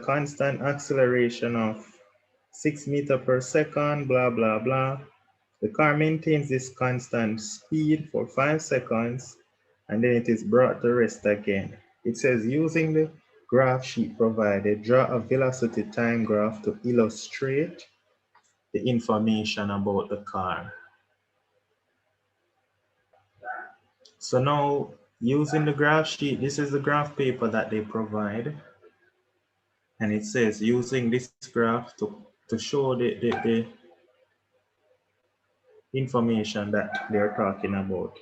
Constant acceleration of 6 meters per second, blah, blah, blah. The car maintains this constant speed for 5 seconds, and then it is brought to rest again. It says, using the graph sheet provided, draw a velocity time graph to illustrate the information about the car. So now, using the graph sheet, this is the graph paper that they provide. And it says, using this graph to show the information that they're talking about.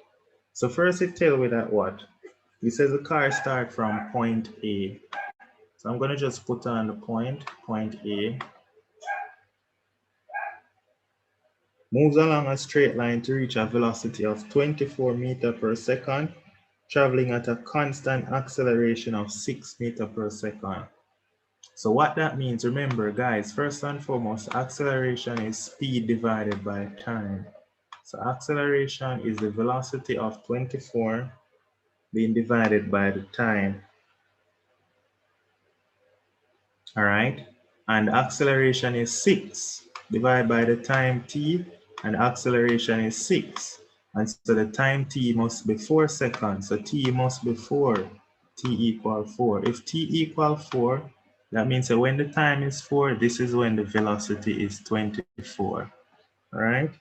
So first it tells me that what? It says the car start from point A. So I'm gonna just put on the point A. Moves along a straight line to reach a velocity of 24 meters per second, traveling at a constant acceleration of 6 meters per second. So what that means, remember guys, first and foremost, acceleration is speed divided by time. So acceleration is the velocity of 24 being divided by the time. All right, and acceleration is 6 divided by the time t, and acceleration is 6. And so the time t must be 4 seconds. So t must be 4, t equal 4. If t equal 4, that means that when the time is 4, this is when the velocity is 24. All right.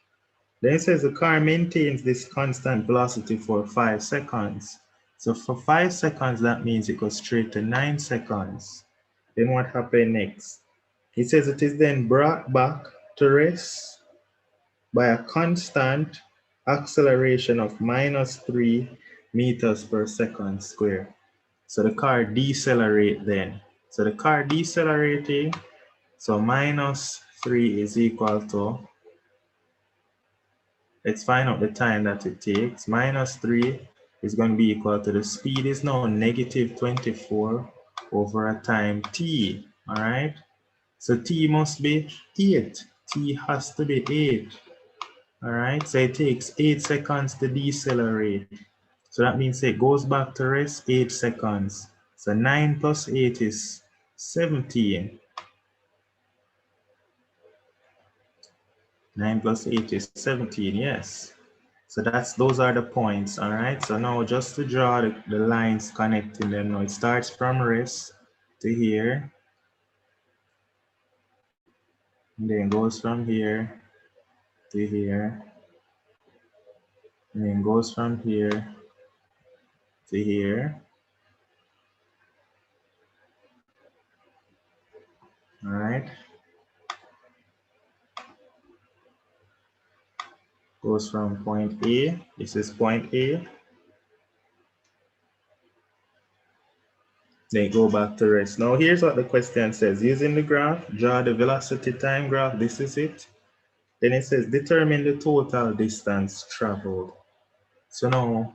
Then it says the car maintains this constant velocity for 5 seconds. So for 5 seconds, that means it goes straight to 9 seconds. Then what happened next? It says it is then brought back to rest by a constant acceleration of -3 meters per second square. So the car decelerate then. So the car decelerating, so -3 is equal to, let's find out the time that it takes. -3 is going to be equal to, the speed is now -24 over a time t, all right? So t must be 8. T has to be 8. All right, so it takes 8 seconds to decelerate. So that means it goes back to rest 8 seconds. So 9 plus 8 is 17. 9 plus 8 is 17, yes. So those are the points, all right? So now just to draw the lines connecting them now, it starts from rest to here. And then goes from here to here. And then goes from here to here. All right. Goes from point A. This is point A. Then go back to rest. Now here's what the question says. Using the graph, draw the velocity time graph. This is it. Then it says determine the total distance traveled. So now,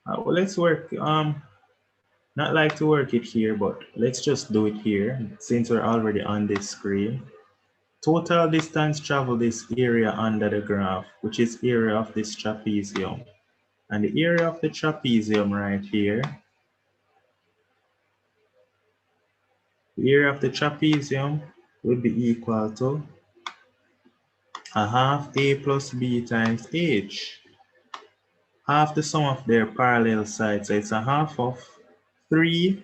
well, let's work, not like to work it here, but let's just do it here since we're already on this screen. Total distance traveled is area under the graph, which is area of this trapezium. And the area of the trapezium right here, the area of the trapezium would be equal to a half a plus b times h. Half the sum of their parallel sides, so it's a half of 3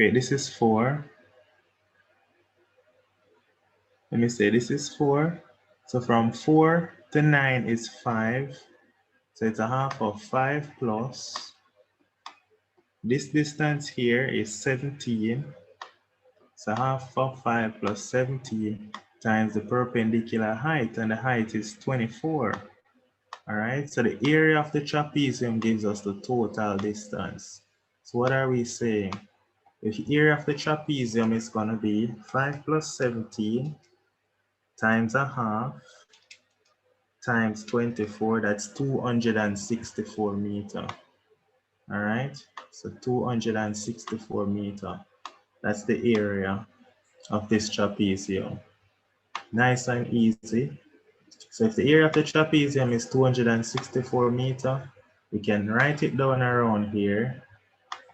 Wait, this is 4. Let me say this is 4. So from 4 to 9 is 5. So it's a half of 5 plus. This distance here is 17. So half of 5 plus 17 times the perpendicular height, and the height is 24. All right, so the area of the trapezium gives us the total distance. So what are we saying? The area of the trapezium is going to be 5 plus 17 times a half times 24, that's 264 meters. All right, so 264 meter. That's the area of this trapezium. Nice and easy. So if the area of the trapezium is 264 meter, we can write it down around here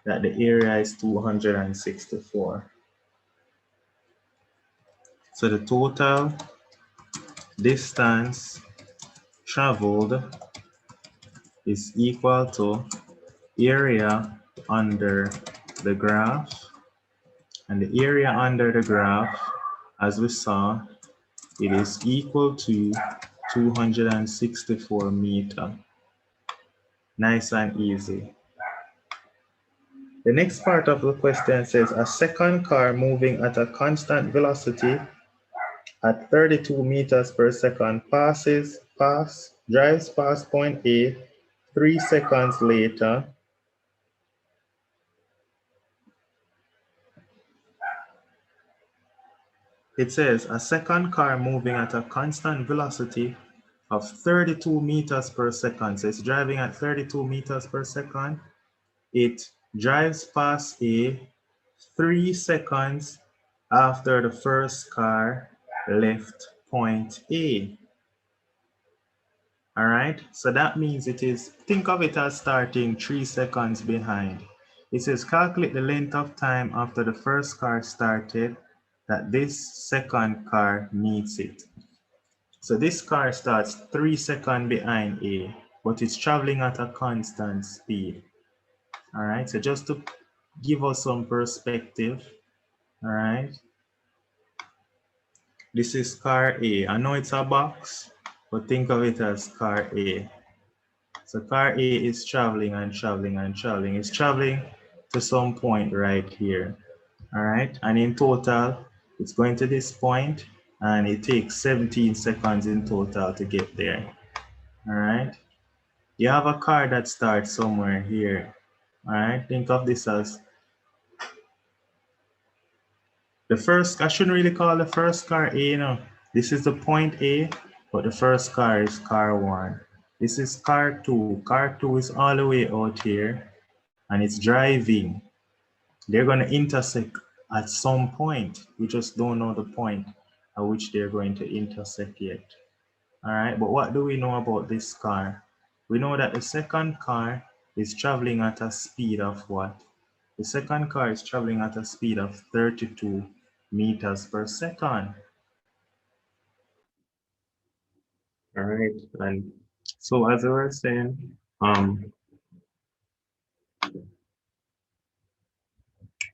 that the area is 264. So the total distance traveled is equal to area under the graph, and the area under the graph, as we saw, it is equal to 264 meter. Nice and easy. The next part of the question says a second car moving at a constant velocity at 32 meters per second drives past point A 3 seconds later. It says a second car moving at a constant velocity of 32 meters per second. So it's driving at 32 meters per second. It drives past A 3 seconds after the first car left point A. All right, so that means it is, think of it as starting 3 seconds behind. It says calculate the length of time after the first car started that this second car meets it. So this car starts 3 seconds behind A, but it's traveling at a constant speed. All right, so just to give us some perspective, all right, this is car A. I know it's a box, but think of it as car A. So car A is traveling and traveling and traveling. It's traveling to some point right here. All right, and in total, it's going to this point, and it takes 17 seconds in total to get there. All right, you have a car that starts somewhere here. All right, think of this as the first, I shouldn't really call the first car A, you know. This is the point A, but the first car is car 1. This is car 2. Car 2 is all the way out here, and it's driving. They're going to intersect at some point. We just don't know the point at which they're going to intersect yet. All right, but what do we know about this car? We know that the second car is traveling at a speed of what? The second car is traveling at a speed of 32 meters per second. All right, and so as I was saying,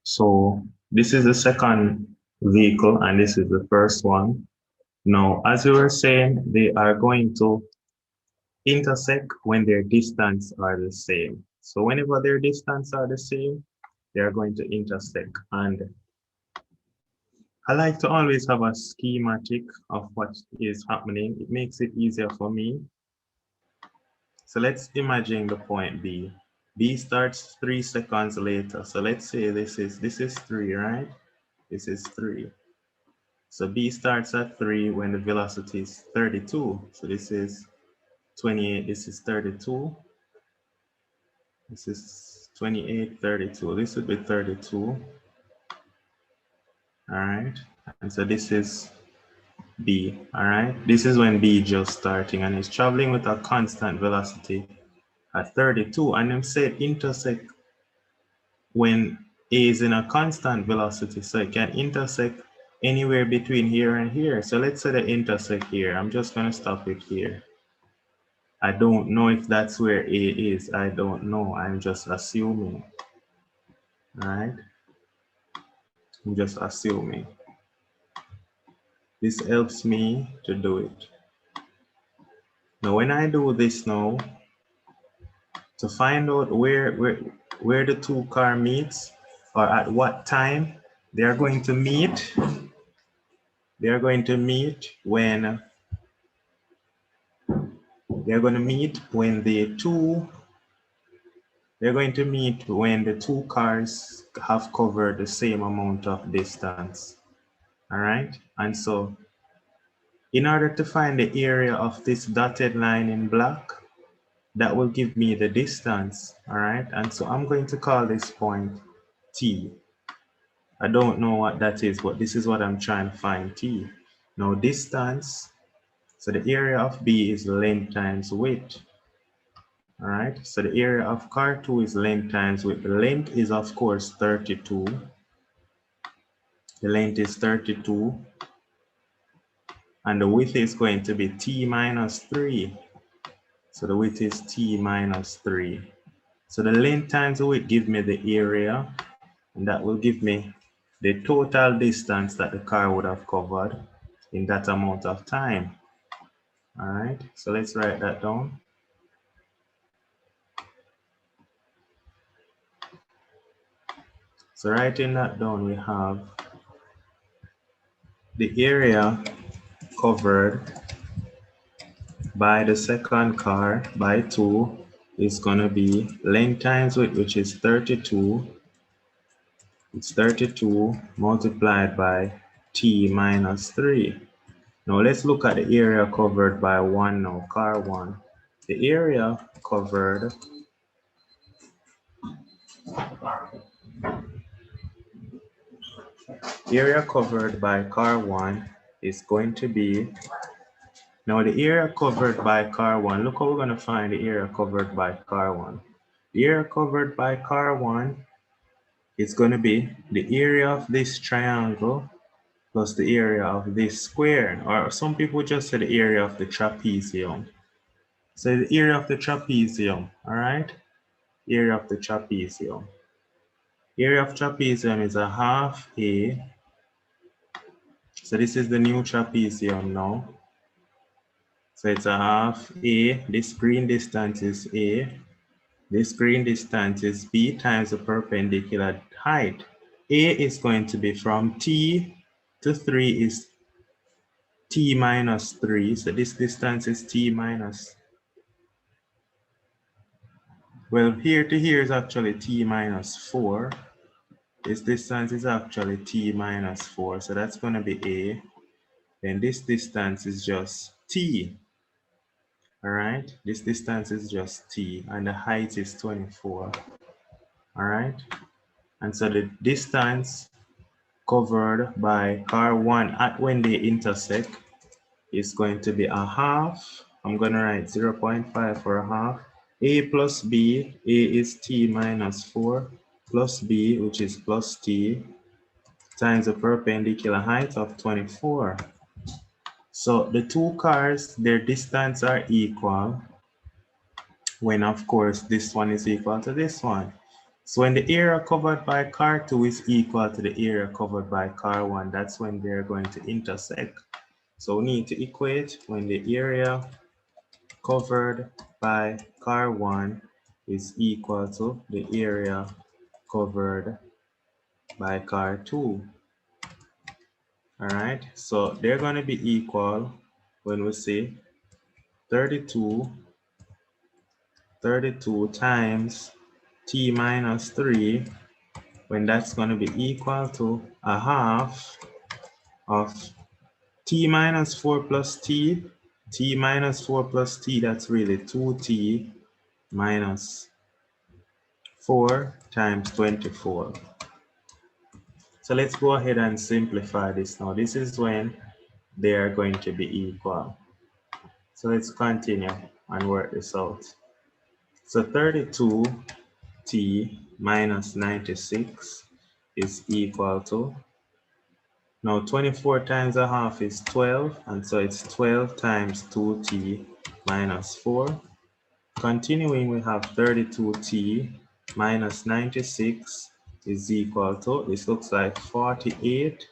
so this is the second vehicle and this is the first one. Now, as we were saying, they are going to intersect when their distance are the same. So whenever their distance are the same, they are going to intersect. And I like to always have a schematic of what is happening. It makes it easier for me. So let's imagine the point B. B starts 3 seconds later. So let's say this is 3, right? This is 3. So B starts at 3 when the velocity is 32. So this is 28, this is 32. This is 28, 32. This would be 32. All right. And so this is B. All right. This is when B just starting and it's traveling with a constant velocity at 32. And them said intersect when A is in a constant velocity. So it can intersect anywhere between here and here. So let's say they intersect here. I'm just going to stop it here. I don't know if that's where A is. I don't know. I'm just assuming. All right. I'm just assuming. This helps me to do it. Now, when I do this now, to find out where the two car meets or at what time they are going to meet, they are going to meet when they're going to meet when the two cars have covered the same amount of distance. All right, and so in order to find the area of this dotted line in black, that will give me the distance, all right? And so I'm going to call this point T. I don't know what that is, but this is what I'm trying to find, T. Now distance, so the area of B is length times width, all right? So the area of car 2 is length times width. The length is of course 32. The length is 32. And the width is going to be T minus 3. So the width is T minus 3. So the length times the width give me the area, and that will give me the total distance that the car would have covered in that amount of time. All right, so let's write that down. So writing that down, we have the area covered by the second car by 2 is going to be length times width, which is 32. It's 32 multiplied by T minus 3. Now let's look at the area covered by 1 now, car 1. The area covered by car 1 is going to be, now the area covered by car 1, look how we're going to find the area covered by car 1. The area covered by car 1 is going to be the area of this triangle plus the area of this square, or some people just say the area of the trapezium. So the area of the trapezium, all right? Area of the trapezium. Area of trapezium is a half A. So this is the new trapezium now. So it's a half A. This green distance is A. This green distance is B times the perpendicular height. A is going to be from T to 3 is T minus 3. So this distance is T minus. Well, here to here is actually T minus 4. This distance is actually T minus 4. So that's going to be A. Then this distance is just T. All right. This distance is just T. And the height is 24. All right. And so the distance covered by car 1 at when they intersect is going to be a half. I'm going to write 0.5 for a half. A plus B, A is T minus 4, plus B, which is plus T, times the perpendicular height of 24. So the two cars, their distance are equal when, of course, this one is equal to this one. So when the area covered by car 2 is equal to the area covered by car 1, that's when they're going to intersect. So we need to equate when the area covered by car 1 is equal to the area covered by car 2. All right, so they're going to be equal when we say 32 times T minus 3, when that's going to be equal to a half of T minus 4 plus T. T minus 4 plus T, that's really 2T minus 4 times 24. So let's go ahead and simplify this now. This is when they are going to be equal. So let's continue and work this out. So 32T minus 96 is equal to, now 24 times a half is 12, and so it's 12 times 2T minus 4. Continuing, we have 32T minus 96 is equal to, this looks like 48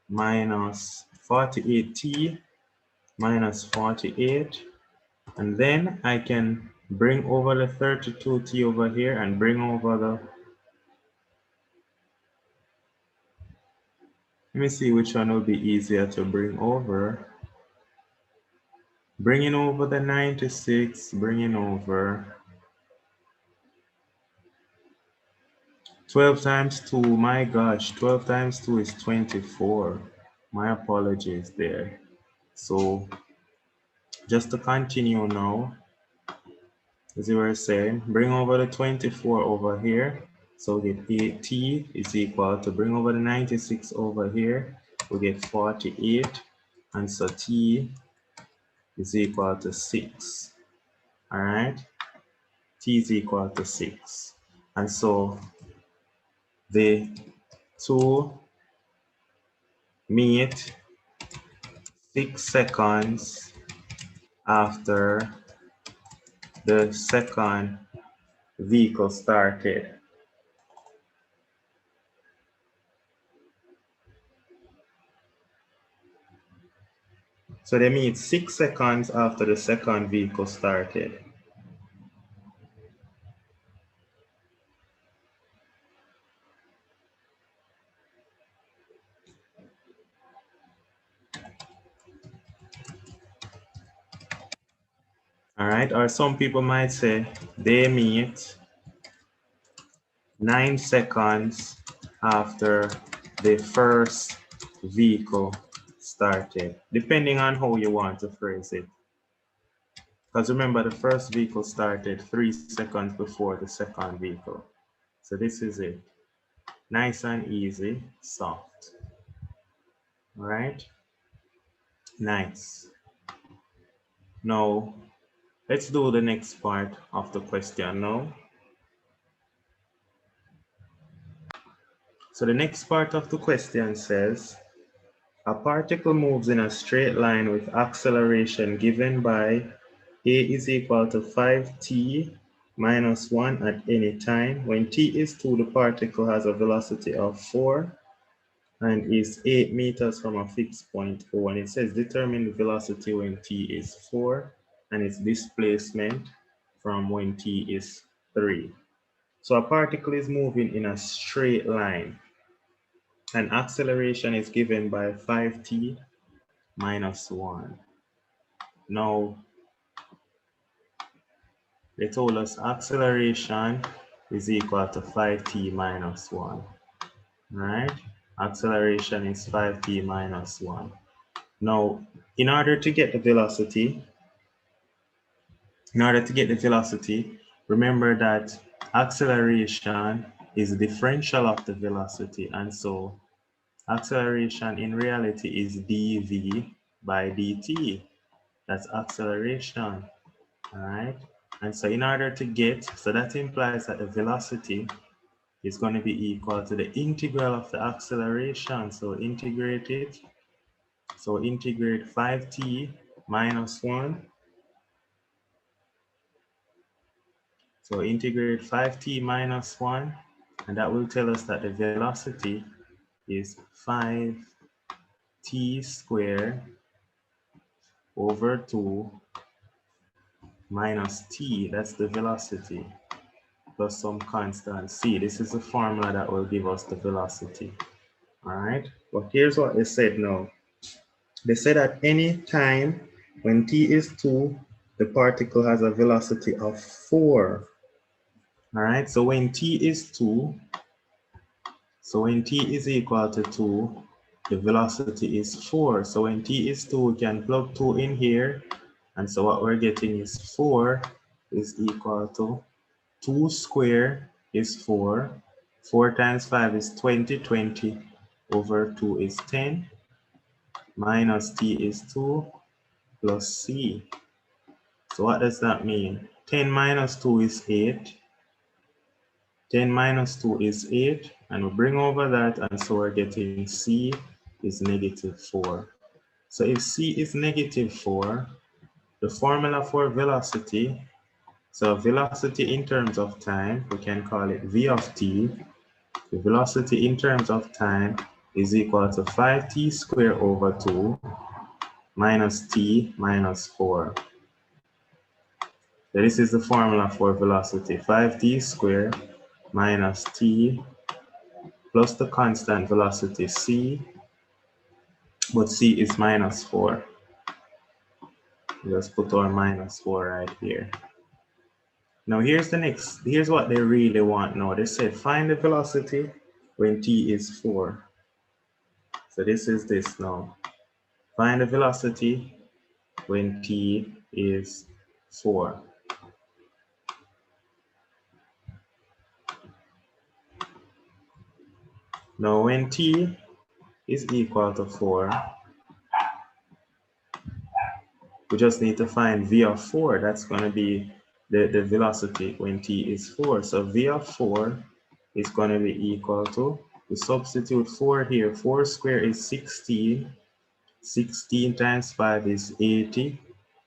minus 48T minus 48. And then I can bring over the 32T over here and bring over the, let me see which one will be easier to bring over. Bringing over the 96, bringing over 12 times 2, my gosh, 12 times 2 is 24. My apologies there. So just to continue now, as you were saying, bring over the 24 over here. So we get 8t is equal to bring over the 96 over here. We get 48. And so t is equal to 6. All right. T is equal to 6. And so the two meet 6 seconds after the second vehicle started. So they meet 6 seconds after the second vehicle started. All right, or some people might say they meet 9 seconds after the first vehicle started, depending on how you want to phrase it. Because remember, the first vehicle started 3 seconds before the second vehicle. So this is it. Nice and easy, soft. All right, nice. Now, let's do the next part of the question now. So the next part of the question says, a particle moves in a straight line with acceleration given by a is equal to 5t minus 1 at any time. When t is 2, the particle has a velocity of 4 and is 8 meters from a fixed point O. And it says determine the velocity when t is 4 and its displacement from when t is 3. So a particle is moving in a straight line and acceleration is given by 5t minus 1. Now, they told us acceleration is equal to 5t minus 1, right? Acceleration is 5t minus 1. Now, in order to get the velocity, remember that acceleration is the differential of the velocity, and so acceleration in reality is dv by dt. That's acceleration, all right? And so in order to get, so that implies that the velocity is going to be equal to the integral of the acceleration. So integrate it. So integrate 5t minus 1. So integrate 5t minus 1, and that will tell us that the velocity is 5t squared over 2 minus t. That's the velocity, plus some constant c. This is the formula that will give us the velocity. All right, but here's what they said now. They said at any time when t is 2, the particle has a velocity of 4. All right, so when t is 2, so when t is equal to 2, the velocity is 4. So when t is 2, we can plug 2 in here. And so what we're getting is 4 is equal to 2 squared is 4. 4 times 5 is 20. 20 over 2 is 10. Minus t is 2 plus c. So what does that mean? 10 minus 2 is 8. 10 minus 2 is 8. And we bring over that, and so we're getting c is negative 4. So if c is negative 4, the formula for velocity, so velocity in terms of time, we can call it v of t. The velocity in terms of time is equal to 5t squared over 2 minus t minus 4. So this is the formula for velocity, 5t squared minus t plus the constant velocity c, but c is minus 4. Let's put our minus 4 right here. Now here's what they really want now. They said find the velocity when t is 4. So this is this now. Find the velocity when t is 4. Now when t is equal to 4, we just need to find v of 4. That's going to be the velocity when t is 4. So v of 4 is going to be equal to, we substitute 4 here. 4 squared is 16. 16 times 5 is 80.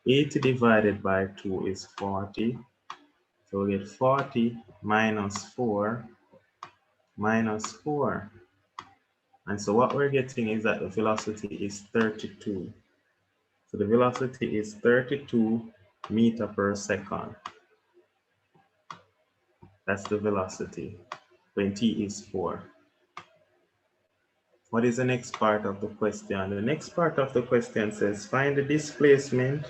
80 divided by 2 is 40. So we get 40 minus 4 minus 4. And so what we're getting is that the velocity is 32. So the velocity is 32 meters per second. That's the velocity when t is 4. What is the next part of the question? The next part of the question says, find the displacement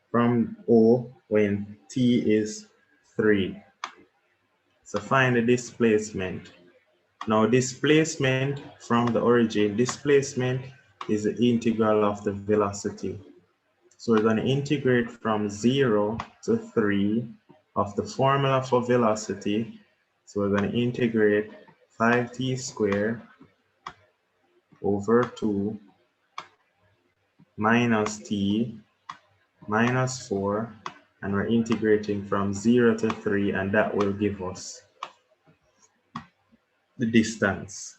from O when t is 3. So find the displacement. Now displacement from the origin, displacement is the integral of the velocity. So we're going to integrate from 0 to 3 of the formula for velocity. So we're going to integrate 5t squared over 2 minus t minus 4, and we're integrating from 0 to 3, and that will give us the distance.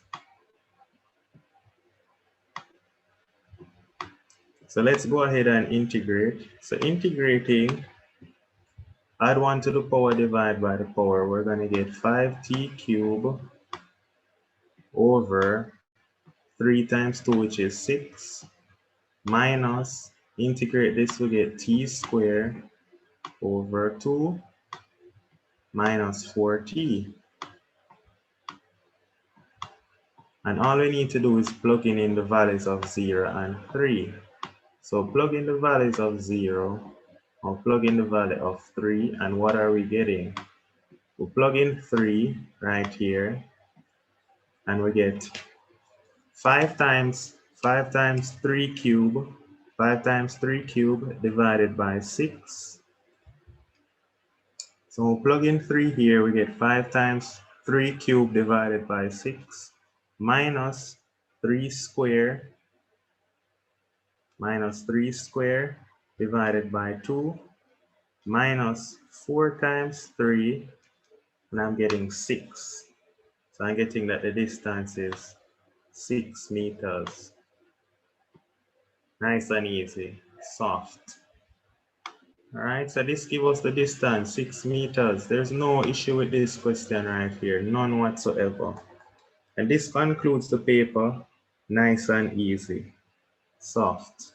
So let's go ahead and integrate. So integrating, add 1 to the power, divide by the power. We're going to get 5t cubed over 3 times 2, which is 6, minus, integrate this, we get t squared over 2 minus 4t. And all we need to do is plug in the values of 0 and 3. So plug in the values of 0, or plug in the value of 3, and what are we getting? We plug in 3 right here, and we get 5 times 3 cubed, 5 times 3 cubed divided by 6. So we'll plug in 3 here, we get 5 times 3 cubed divided by 6 minus 3 squared divided by 2 minus 4 times 3, and I'm getting 6. So I'm getting that the distance is 6 meters. Nice and easy, soft. All right, so this gives us the distance, 6 meters. There's no issue with this question right here, none whatsoever. And this concludes the paper, nice and easy, soft.